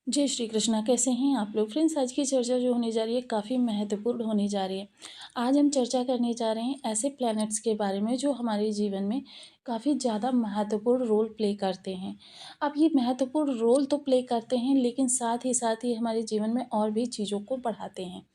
जय श्री कृष्णा। कैसे हैं आप लोग फ्रेंड्स। आज की चर्चा जो होने जा रही है काफ़ी महत्वपूर्ण होने जा रही है। आज हम चर्चा करने जा रहे हैं ऐसे प्लैनेट्स के बारे में जो हमारे जीवन में काफ़ी ज़्यादा महत्वपूर्ण रोल प्ले करते हैं। अब ये महत्वपूर्ण रोल तो प्ले करते हैं लेकिन साथ ही हमारे जीवन में और भी चीज़ों को बढ़ाते हैं।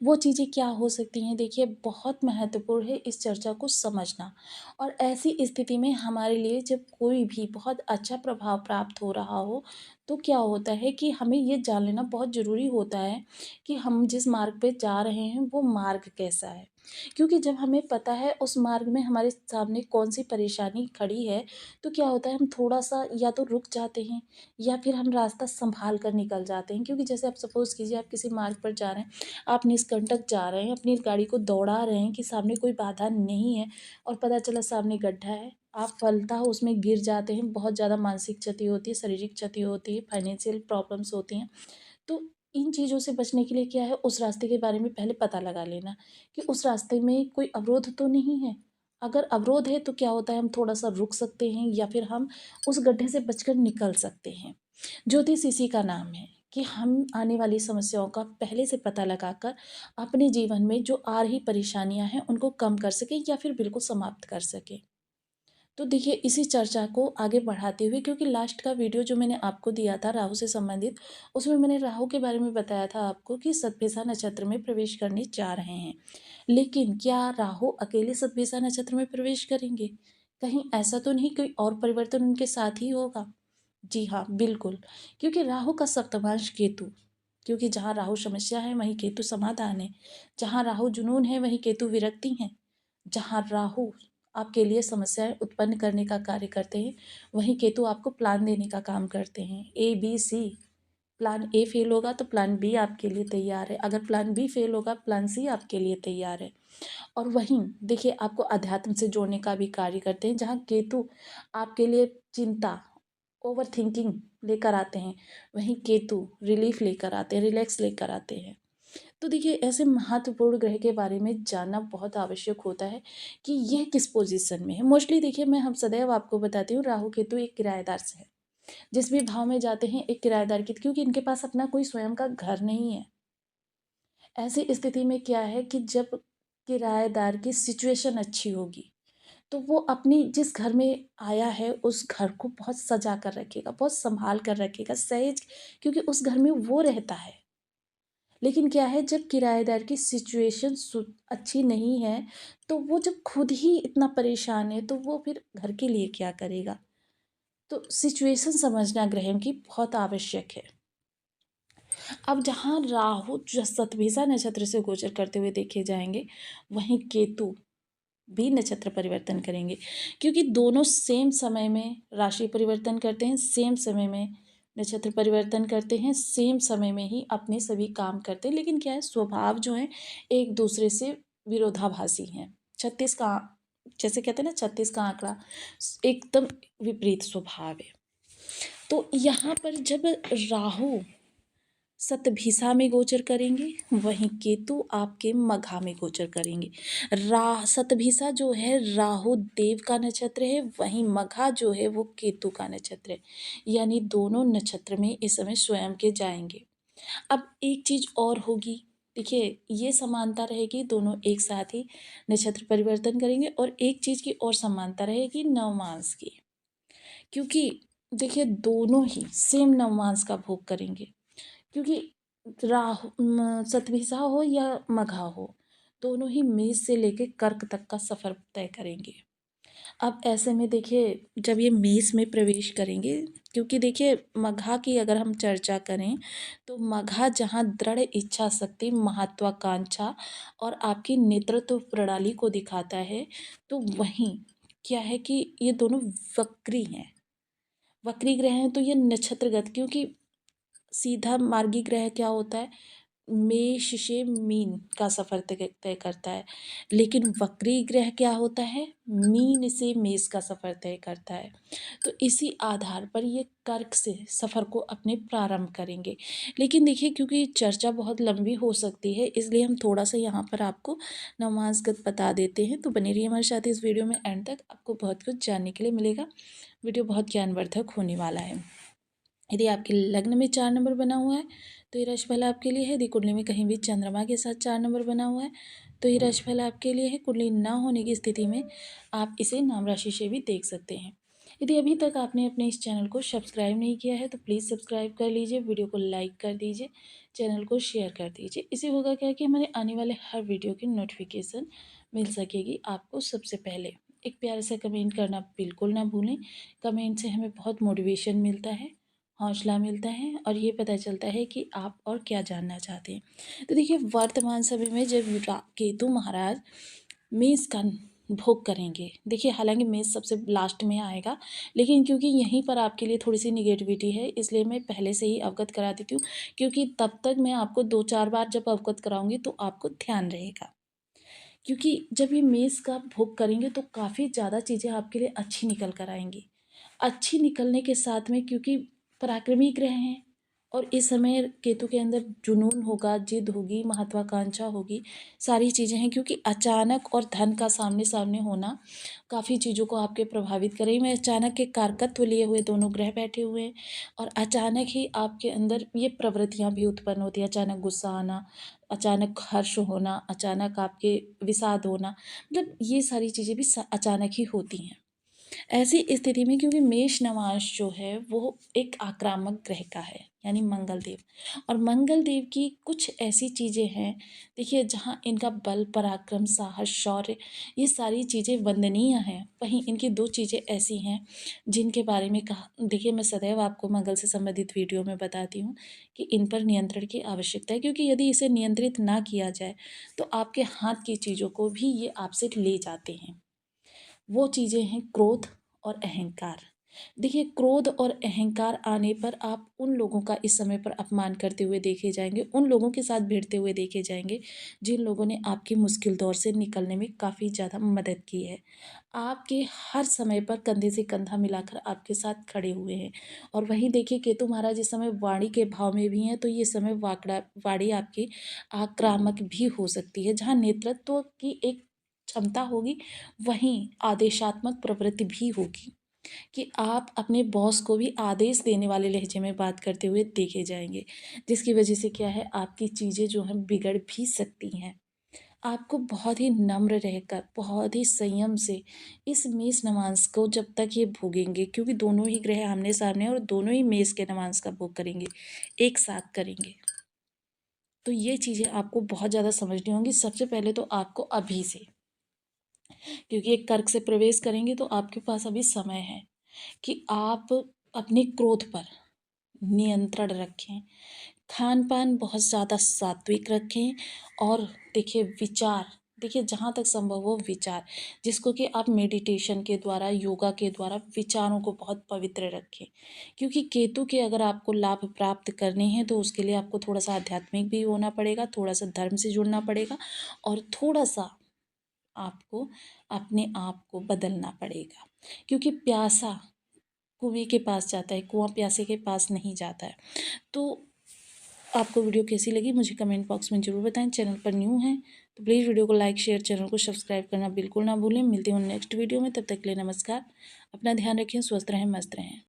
वो चीज़ें क्या हो सकती हैं, देखिए बहुत महत्वपूर्ण है इस चर्चा को समझना। और ऐसी स्थिति में हमारे लिए जब कोई भी बहुत अच्छा प्रभाव प्राप्त हो रहा हो तो क्या होता है कि हमें ये जान लेना बहुत ज़रूरी होता है कि हम जिस मार्ग पे जा रहे हैं वो मार्ग कैसा है। क्योंकि जब हमें पता है उस मार्ग में हमारे सामने कौन सी परेशानी खड़ी है तो क्या होता है हम थोड़ा सा या तो रुक जाते हैं या फिर हम रास्ता संभाल कर निकल जाते हैं। क्योंकि जैसे आप सपोज़ कीजिए आप किसी मार्ग पर जा रहे हैं, आप निष्कंटक जा रहे हैं, अपनी गाड़ी को दौड़ा रहे हैं कि सामने कोई बाधा नहीं है और पता चला सामने गड्ढा है, आप फलतः उसमें गिर जाते हैं, बहुत ज़्यादा मानसिक क्षति होती है, शारीरिक क्षति होती है, फाइनेंशियल प्रॉब्लम्स होती हैं। तो इन चीज़ों से बचने के लिए क्या है, उस रास्ते के बारे में पहले पता लगा लेना कि उस रास्ते में कोई अवरोध तो नहीं है। अगर अवरोध है तो क्या होता है हम थोड़ा-सा रुक सकते हैं या फिर हम उस गड्ढे से बचकर निकल सकते हैं। ज्योतिष इसी का नाम है कि हम आने वाली समस्याओं का पहले से पता लगाकर अपने जीवन में जो आ रही परेशानियाँ हैं उनको कम कर सकें या फिर बिल्कुल समाप्त कर सकें। तो देखिए इसी चर्चा को आगे बढ़ाते हुए, क्योंकि लास्ट का वीडियो जो मैंने आपको दिया था राहु से संबंधित, उसमें मैंने राहु के बारे में बताया था आपको कि सतभिसा नक्षत्र में प्रवेश करने जा रहे हैं। लेकिन क्या राहु अकेले सतभिसा नक्षत्र में प्रवेश करेंगे? कहीं ऐसा तो नहीं कोई और परिवर्तन उनके साथ ही होगा? जी हाँ, बिल्कुल। क्योंकि राहु का सप्तमांश केतु, क्योंकि जहाँ राहु समस्या है वहीं केतु समाधान है। जहाँ राहु जुनून है वहीं केतु विरक्ति है। जहाँ राहु आपके लिए समस्याएँ उत्पन्न करने का कार्य करते हैं, वहीं केतु आपको प्लान देने का काम करते हैं। A, B, C, plan A fail होगा तो प्लान बी आपके लिए तैयार है। अगर प्लान बी फेल होगा, प्लान सी आपके लिए तैयार है। और वहीं देखिए आपको अध्यात्म से जोड़ने का भी कार्य करते हैं, जहाँ केतु आपके लिए चिंता, ओवरथिंकिंग लेकर आते हैं, वहीं केतु रिलीफ लेकर आते हैं, रिलैक्स लेकर आते हैं। तो देखिए ऐसे महत्वपूर्ण ग्रह के बारे में जानना बहुत आवश्यक होता है कि यह किस पोजीशन में है। मोस्टली देखिए मैं हम सदैव आपको बताती हूँ राहु केतु एक किराएदार से है। जिस भी भाव में जाते हैं एक किराएदार की, क्योंकि इनके पास अपना कोई स्वयं का घर नहीं है। ऐसी स्थिति में क्या है कि जब किराएदार की सिचुएशन अच्छी होगी तो वो अपनी जिस घर में आया है उस घर को बहुत सजा कर रखेगा, बहुत संभाल कर रखेगा, सहेज, क्योंकि उस घर में वो रहता है। लेकिन क्या है जब किराएदार की सिचुएशन अच्छी नहीं है तो वो जब खुद ही इतना परेशान है तो वो फिर घर के लिए क्या करेगा। तो सिचुएशन समझना ग्रहण की बहुत आवश्यक है। अब जहाँ राहु जो सतभिसा नक्षत्र से गोचर करते हुए देखे जाएंगे, वहीं केतु भी नक्षत्र परिवर्तन करेंगे, क्योंकि दोनों सेम समय में राशि परिवर्तन करते हैं, सेम समय में नक्षत्र परिवर्तन करते हैं, सेम समय में ही अपने सभी काम करते हैं। लेकिन क्या है स्वभाव जो है एक दूसरे से विरोधाभासी हैं। 36 का, जैसे कहते हैं ना 36 का आंकड़ा, एकदम विपरीत स्वभाव है। तो यहाँ पर जब राहु सतभिसा में गोचर करेंगे, वहीं केतु आपके मघा में गोचर करेंगे। सतभिसा जो है राहु देव का नक्षत्र है, वहीं मघा जो है वो केतु का नक्षत्र है। यानी दोनों नक्षत्र में इस समय स्वयं के जाएंगे। अब एक चीज और होगी, देखिए ये समानता रहेगी, दोनों एक साथ ही नक्षत्र परिवर्तन करेंगे। और एक चीज की और समानता रहेगी नवमांस की, क्योंकि देखिए दोनों ही सेम नवमांस का भोग करेंगे। क्योंकि सतभिसा हो या मघा हो, दोनों ही मेष से लेके कर्क तक का सफ़र तय करेंगे। अब ऐसे में देखिए जब ये मेष में प्रवेश करेंगे, क्योंकि देखिए मघा की अगर हम चर्चा करें तो मघा जहाँ दृढ़ इच्छा शक्ति, महत्वाकांक्षा और आपकी नेतृत्व प्रणाली को दिखाता है, तो वहीं क्या है कि ये दोनों वक्री हैं। वक्री ग्रह हैं तो ये नक्षत्रगत, क्योंकि सीधा मार्गी ग्रह क्या होता है, मेष से मीन का सफर तय तय करता है। लेकिन वक्री ग्रह क्या होता है, मीन से मेष का सफर तय करता है। तो इसी आधार पर ये कर्क से सफर को अपने प्रारंभ करेंगे। लेकिन देखिए क्योंकि चर्चा बहुत लंबी हो सकती है, इसलिए हम थोड़ा सा यहाँ पर आपको नमाजगत बता देते हैं। तो बने रहिए हमारे साथ इस वीडियो में एंड तक, आपको बहुत कुछ जानने के लिए मिलेगा। वीडियो बहुत ज्ञानवर्धक होने वाला है। यदि आपके लग्न में 4 नंबर बना हुआ है तो ये राशिफल आपके लिए है। यदि कुंडली में कहीं भी चंद्रमा के साथ 4 नंबर बना हुआ है तो ये राशिफल आपके लिए है। कुंडली ना होने की स्थिति में आप इसे नाम राशि से भी देख सकते हैं। यदि अभी तक आपने अपने इस चैनल को सब्सक्राइब नहीं किया है तो प्लीज़ सब्सक्राइब कर लीजिए, वीडियो को लाइक कर दीजिए, चैनल को शेयर कर दीजिए। इससे होगा क्या कि हमारे आने वाले हर वीडियो की नोटिफिकेशन मिल सकेगी आपको सबसे पहले। एक प्यारे से कमेंट करना बिल्कुल ना भूलें। कमेंट से हमें बहुत मोटिवेशन मिलता है, हौसला मिलता है और ये पता चलता है कि आप और क्या जानना चाहते हैं। तो देखिए, वर्तमान समय में जब केतु महाराज मेष का भोग करेंगे, देखिए हालांकि मेष सबसे लास्ट में आएगा, लेकिन क्योंकि यहीं पर आपके लिए थोड़ी सी निगेटिविटी है इसलिए मैं पहले से ही अवगत करा देती हूँ, क्योंकि तब तक मैं आपको 2-4 बार जब अवगत कराऊंगी तो आपको ध्यान रहेगा। क्योंकि जब ये मेष का भोग करेंगे तो काफ़ी ज़्यादा चीज़ें आपके लिए अच्छी निकल कर आएंगी। अच्छी निकलने के साथ में, क्योंकि पराक्रमी ग्रह हैं और इस समय केतु के अंदर जुनून होगा, जिद होगी, महत्वाकांक्षा होगी, सारी चीज़ें हैं। क्योंकि अचानक और धन का सामने सामने होना काफ़ी चीज़ों को आपके प्रभावित करेगी। में अचानक के कारकत्व लिए हुए दोनों ग्रह बैठे हुए हैं और अचानक ही आपके अंदर ये प्रवृत्तियाँ भी उत्पन्न होती हैं। अचानक गुस्सा आना, अचानक हर्ष होना, अचानक आपके विषाद होना, मतलब ये सारी चीज़ें भी अचानक ही होती हैं। ऐसी स्थिति में, क्योंकि मेष नवांश जो है वो एक आक्रामक ग्रह का है, यानी मंगल देव, और मंगल देव की कुछ ऐसी चीज़ें हैं, देखिए, जहाँ इनका बल, पराक्रम, साहस, शौर्य, ये सारी चीज़ें वंदनीय हैं। वहीं इनकी 2 चीज़ें ऐसी हैं जिनके बारे में कहा, देखिए मैं सदैव आपको मंगल से संबंधित वीडियो में बताती हूँ कि इन पर नियंत्रण की आवश्यकता है। क्योंकि यदि इसे नियंत्रित ना किया जाए तो आपके हाथ की चीज़ों को भी ये आपसे ले जाते हैं। वो चीज़ें हैं क्रोध और अहंकार। देखिए, क्रोध और अहंकार आने पर आप उन लोगों का इस समय पर अपमान करते हुए देखे जाएंगे, उन लोगों के साथ भिड़ते हुए देखे जाएंगे जिन लोगों ने आपकी मुश्किल दौर से निकलने में काफ़ी ज़्यादा मदद की है। आपके हर समय पर कंधे से कंधा मिलाकर आपके साथ खड़े हुए हैं। और वहीं देखिए, केतु महाराज इस समय वाणी के भाव में भी हैं, तो ये समय वाणी आपकी आक्रामक भी हो सकती है। जहाँ नेतृत्व की एक क्षमता होगी, वहीं आदेशात्मक प्रवृत्ति भी होगी कि आप अपने बॉस को भी आदेश देने वाले लहजे में बात करते हुए देखे जाएंगे, जिसकी वजह से क्या है, आपकी चीज़ें जो हैं बिगड़ भी सकती हैं। आपको बहुत ही नम्र रहकर, बहुत ही संयम से इस मेष नवांश को जब तक ये भोगेंगे, क्योंकि दोनों ही ग्रह आमने सामने हैं और दोनों ही मेष के नवांश का भोग करेंगे, एक साथ करेंगे, तो ये चीज़ें आपको बहुत ज़्यादा समझनी होंगी। सबसे पहले तो आपको अभी से, क्योंकि एक कर्क से प्रवेश करेंगे तो आपके पास अभी समय है कि आप अपने क्रोध पर नियंत्रण रखें, खान पान बहुत ज़्यादा सात्विक रखें, और देखिए विचार, देखिए जहाँ तक संभव हो विचार, जिसको कि आप मेडिटेशन के द्वारा, योगा के द्वारा विचारों को बहुत पवित्र रखें। क्योंकि केतु के अगर आपको लाभ प्राप्त करने हैं तो उसके लिए आपको थोड़ा सा आध्यात्मिक भी होना पड़ेगा, थोड़ा सा धर्म से जुड़ना पड़ेगा और थोड़ा सा आपको अपने आप को बदलना पड़ेगा। क्योंकि प्यासा कुएं के पास जाता है, कुआं प्यासे के पास नहीं जाता है। तो आपको वीडियो कैसी लगी मुझे कमेंट बॉक्स में ज़रूर बताएं। चैनल पर न्यू हैं तो प्लीज़ वीडियो को लाइक, शेयर, चैनल को सब्सक्राइब करना बिल्कुल ना भूलें। मिलती हूँ नेक्स्ट वीडियो में, तब तक के लिए नमस्कार। अपना ध्यान रखें, स्वस्थ रहें, मस्त रहें।